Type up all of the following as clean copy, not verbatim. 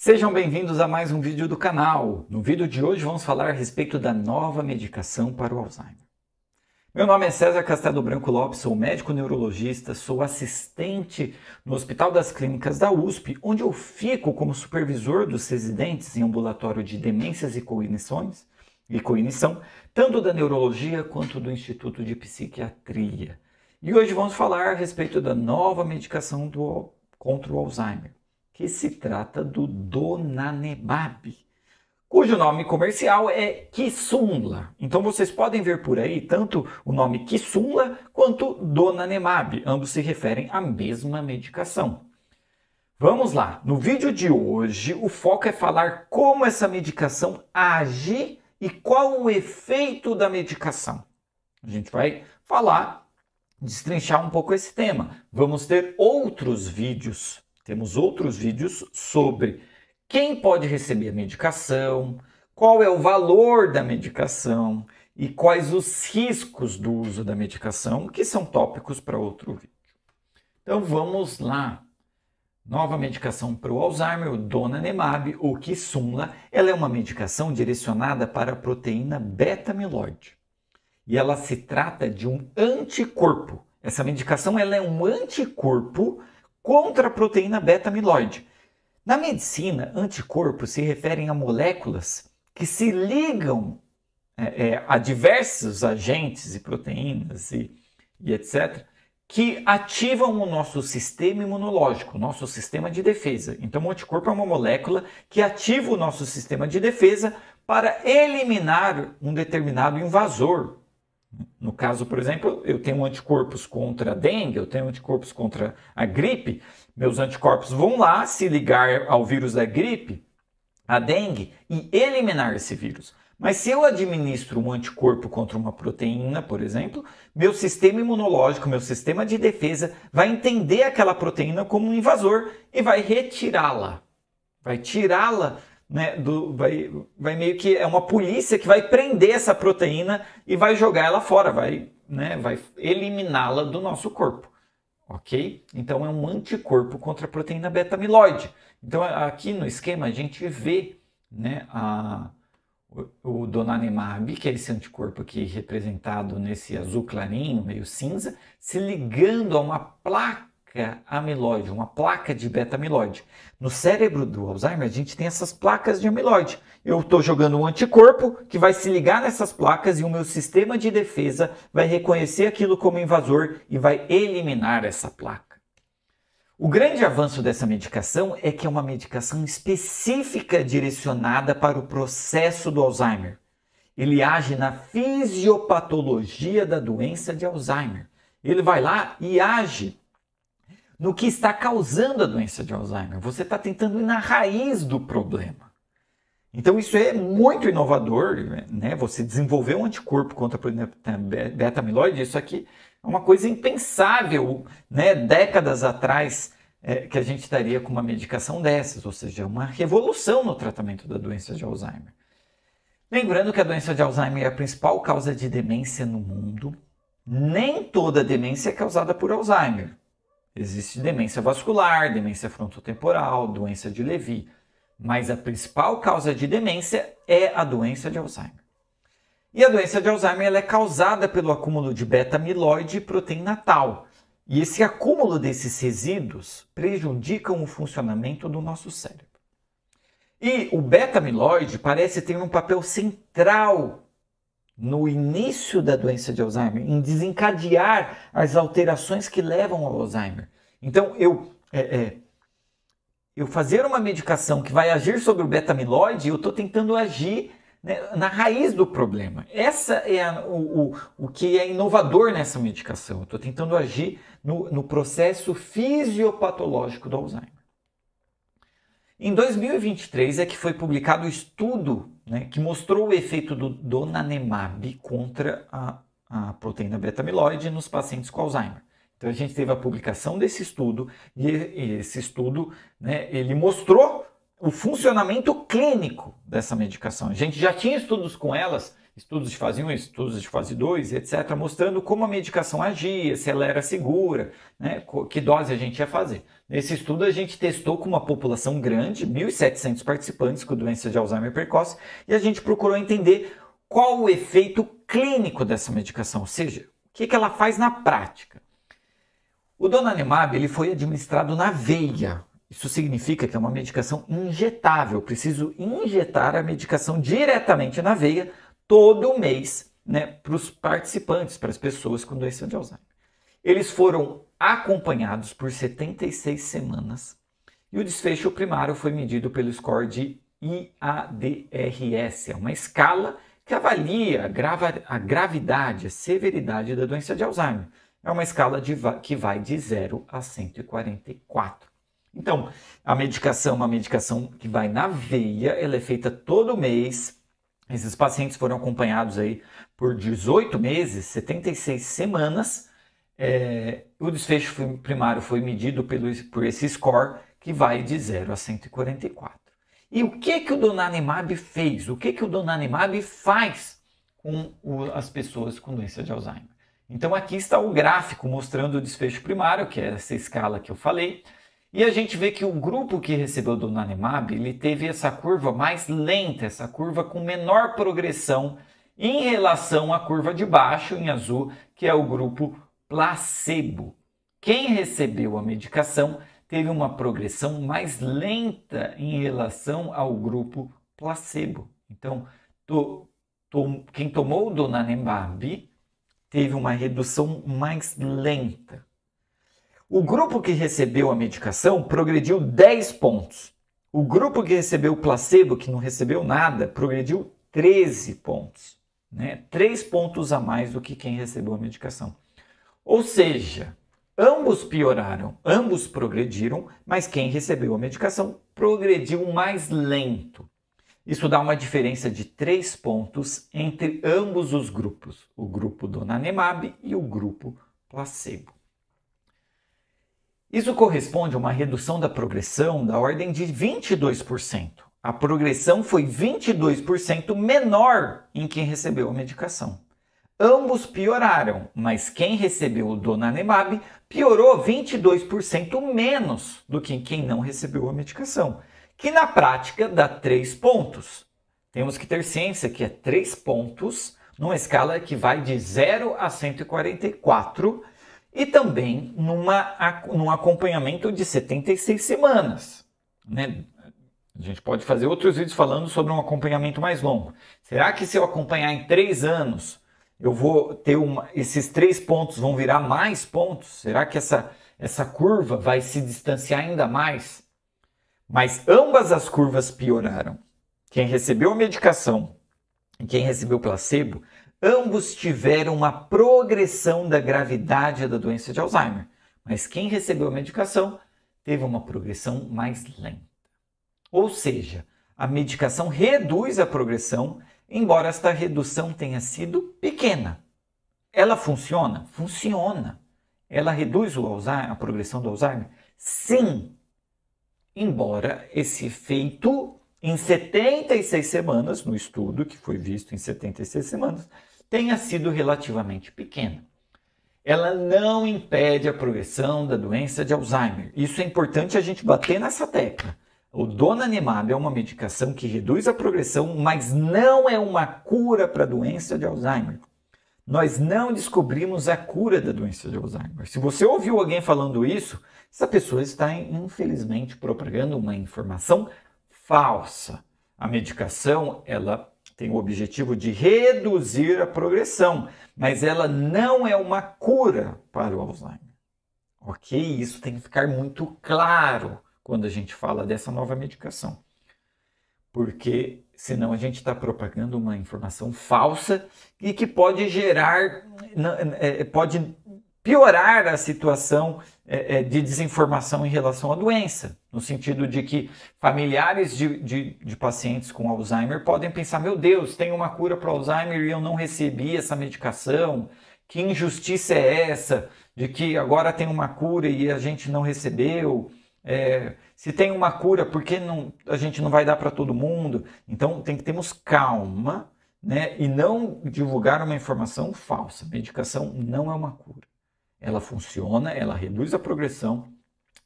Sejam bem-vindos a mais um vídeo do canal. No vídeo de hoje vamos falar a respeito da nova medicação para o Alzheimer. Meu nome é César Castelo Branco Lopes, sou médico neurologista, sou assistente no Hospital das Clínicas da USP, onde eu fico como supervisor dos residentes em ambulatório de demências e cognição, tanto da neurologia quanto do Instituto de Psiquiatria. E hoje vamos falar a respeito da nova medicação contra o Alzheimer, que se trata do donanemab, cujo nome comercial é Kisunla. Então vocês podem ver por aí tanto o nome Kisunla quanto donanemab, ambos se referem à mesma medicação. Vamos lá, no vídeo de hoje o foco é falar como essa medicação age e qual o efeito da medicação. A gente vai falar, destrinchar um pouco esse tema. Vamos ter outros vídeos. Temos outros vídeos sobre quem pode receber a medicação, qual é o valor da medicação e quais os riscos do uso da medicação, que são tópicos para outro vídeo. Então vamos lá. Nova medicação para o Alzheimer, o donanemab, ou Kisunla, ela é uma medicação direcionada para a proteína beta-amiloide. E ela se trata de um anticorpo. Essa medicação ela é um anticorpo contra a proteína beta-amiloide. Na medicina, anticorpos se referem a moléculas que se ligam a diversos agentes e proteínas e etc., que ativam o nosso sistema imunológico, o nosso sistema de defesa. Então, o anticorpo é uma molécula que ativa o nosso sistema de defesa para eliminar um determinado invasor. No caso, por exemplo, eu tenho anticorpos contra a dengue, eu tenho anticorpos contra a gripe, meus anticorpos vão lá se ligar ao vírus da gripe, a dengue, e eliminar esse vírus. Mas se eu administro um anticorpo contra uma proteína, por exemplo, meu sistema imunológico, meu sistema de defesa vai entender aquela proteína como um invasor e vai retirá-la. Vai tirá-la, né, vai meio que é uma polícia que vai prender essa proteína e vai jogar ela fora, vai eliminá-la do nosso corpo, ok? Então é um anticorpo contra a proteína beta-amiloide. Então aqui no esquema a gente vê, né, o donanemab, que é esse anticorpo aqui representado nesse azul clarinho, meio cinza, se ligando a uma placa amiloide, uma placa de beta-amiloide. No cérebro do Alzheimer, a gente tem essas placas de amiloide. Eu estou jogando um anticorpo que vai se ligar nessas placas e o meu sistema de defesa vai reconhecer aquilo como invasor e vai eliminar essa placa. O grande avanço dessa medicação é que é uma medicação específica direcionada para o processo do Alzheimer. Ele age na fisiopatologia da doença de Alzheimer. Ele vai lá e age no que está causando a doença de Alzheimer. Você está tentando ir na raiz do problema. Então isso é muito inovador, né? Você desenvolver um anticorpo contra a beta-amiloide, isso aqui é uma coisa impensável, né? Décadas atrás que a gente estaria com uma medicação dessas, ou seja, uma revolução no tratamento da doença de Alzheimer. Lembrando que a doença de Alzheimer é a principal causa de demência no mundo. Nem toda demência é causada por Alzheimer. Existe demência vascular, demência frontotemporal, doença de Levy. Mas a principal causa de demência é a doença de Alzheimer. E a doença de Alzheimer ela é causada pelo acúmulo de beta-amiloide e proteína tau. E esse acúmulo desses resíduos prejudicam o funcionamento do nosso cérebro. E o beta-amiloide parece ter um papel central no início da doença de Alzheimer, em desencadear as alterações que levam ao Alzheimer. Então, eu fazer uma medicação que vai agir sobre o beta-amiloide, eu estou tentando agir, né, na raiz do problema. Essa é o que é inovador nessa medicação. Eu estou tentando agir no processo fisiopatológico do Alzheimer. Em 2023 é que foi publicado o estudo, né, que mostrou o efeito do donanemab contra a proteína beta-amiloide nos pacientes com Alzheimer. Então a gente teve a publicação desse estudo e esse estudo, né, ele mostrou o funcionamento clínico dessa medicação. A gente já tinha estudos com elas estudos de fase 1, estudos de fase 2, etc., mostrando como a medicação agia, se ela era segura, né, que dose a gente ia fazer. Nesse estudo a gente testou com uma população grande, 1.700 participantes com doença de Alzheimer precoce, e a gente procurou entender qual o efeito clínico dessa medicação, ou seja, o que ela faz na prática. O donanemab ele foi administrado na veia. Isso significa que é uma medicação injetável. Eu preciso injetar a medicação diretamente na veia todo mês, né, para os participantes, para as pessoas com doença de Alzheimer. Eles foram acompanhados por 76 semanas e o desfecho primário foi medido pelo score de IADRS, é uma escala que avalia a gravidade, a severidade da doença de Alzheimer. É uma escala que vai de 0 a 144. Então, a medicação é uma medicação que vai na veia, ela é feita todo mês. Esses pacientes foram acompanhados aí por 18 meses, 76 semanas. O desfecho primário foi medido por esse score que vai de 0 a 144. E o que o donanemab fez? O que o donanemab faz com as pessoas com doença de Alzheimer? Então aqui está o gráfico mostrando o desfecho primário, que é essa escala que eu falei. E a gente vê que o grupo que recebeu o donanemab, ele teve essa curva mais lenta, essa curva com menor progressão em relação à curva de baixo, em azul, que é o grupo placebo. Quem recebeu a medicação teve uma progressão mais lenta em relação ao grupo placebo. Então, quem tomou o donanemab teve uma redução mais lenta. O grupo que recebeu a medicação progrediu 10 pontos. O grupo que recebeu o placebo, que não recebeu nada, progrediu 13 pontos. Né? 3 pontos a mais do que quem recebeu a medicação. Ou seja, ambos pioraram, ambos progrediram, mas quem recebeu a medicação progrediu mais lento. Isso dá uma diferença de 3 pontos entre ambos os grupos, o grupo donanemab e o grupo placebo. Isso corresponde a uma redução da progressão da ordem de 22%. A progressão foi 22% menor em quem recebeu a medicação. Ambos pioraram, mas quem recebeu o donanemab piorou 22% menos do que quem não recebeu a medicação, que na prática dá 3 pontos. Temos que ter ciência que é 3 pontos numa escala que vai de 0 a 144 e também num acompanhamento de 76 semanas. Né? A gente pode fazer outros vídeos falando sobre um acompanhamento mais longo. Será que se eu acompanhar em 3 anos, eu vou ter esses 3 pontos vão virar mais pontos? Será que essa curva vai se distanciar ainda mais? Mas ambas as curvas pioraram. Quem recebeu a medicação e quem recebeu o placebo, ambos tiveram uma progressão da gravidade da doença de Alzheimer. Mas quem recebeu a medicação teve uma progressão mais lenta. Ou seja, a medicação reduz a progressão, embora esta redução tenha sido pequena. Ela funciona? Funciona. Ela reduz a progressão do Alzheimer? Sim. Embora esse efeito, em 76 semanas, no estudo que foi visto em 76 semanas, tenha sido relativamente pequeno. Ela não impede a progressão da doença de Alzheimer. Isso é importante a gente bater nessa tecla. O donanemab é uma medicação que reduz a progressão, mas não é uma cura para a doença de Alzheimer. Nós não descobrimos a cura da doença de Alzheimer. Se você ouviu alguém falando isso, essa pessoa está, infelizmente, propagando uma informação falsa. A medicação, ela tem o objetivo de reduzir a progressão, mas ela não é uma cura para o Alzheimer. Ok? Isso tem que ficar muito claro quando a gente fala dessa nova medicação. Porque senão a gente está propagando uma informação falsa e que pode pode piorar a situação de desinformação em relação à doença, no sentido de que familiares de pacientes com Alzheimer podem pensar, meu Deus, tem uma cura para Alzheimer e eu não recebi essa medicação, que injustiça é essa, de que agora tem uma cura e a gente não recebeu, se tem uma cura, por que a gente não vai dar para todo mundo? Então tem que termos calma né, e não divulgar uma informação falsa. Medicação não é uma cura. Ela funciona, ela reduz a progressão,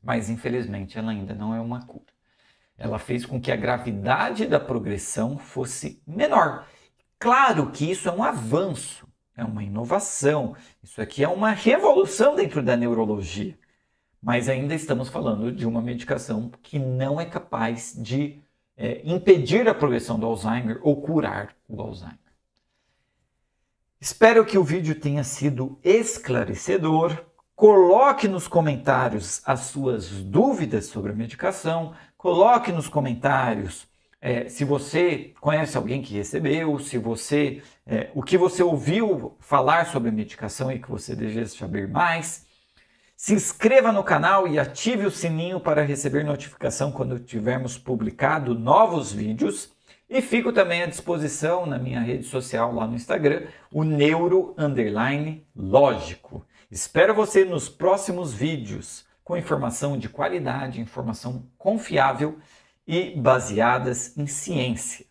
mas infelizmente ela ainda não é uma cura. Ela fez com que a gravidade da progressão fosse menor. Claro que isso é um avanço, é uma inovação, isso aqui é uma revolução dentro da neurologia. Mas ainda estamos falando de uma medicação que não é capaz de impedir a progressão do Alzheimer ou curar o Alzheimer. Espero que o vídeo tenha sido esclarecedor. Coloque nos comentários as suas dúvidas sobre a medicação. Coloque nos comentários se você conhece alguém que recebeu, se você, o que você ouviu falar sobre a medicação e que você deseja saber mais. Se inscreva no canal e ative o sininho para receber notificação quando tivermos publicado novos vídeos. E fico também à disposição na minha rede social lá no Instagram, o neuro_lógico. Espero você nos próximos vídeos com informação de qualidade, informação confiável e baseadas em ciência.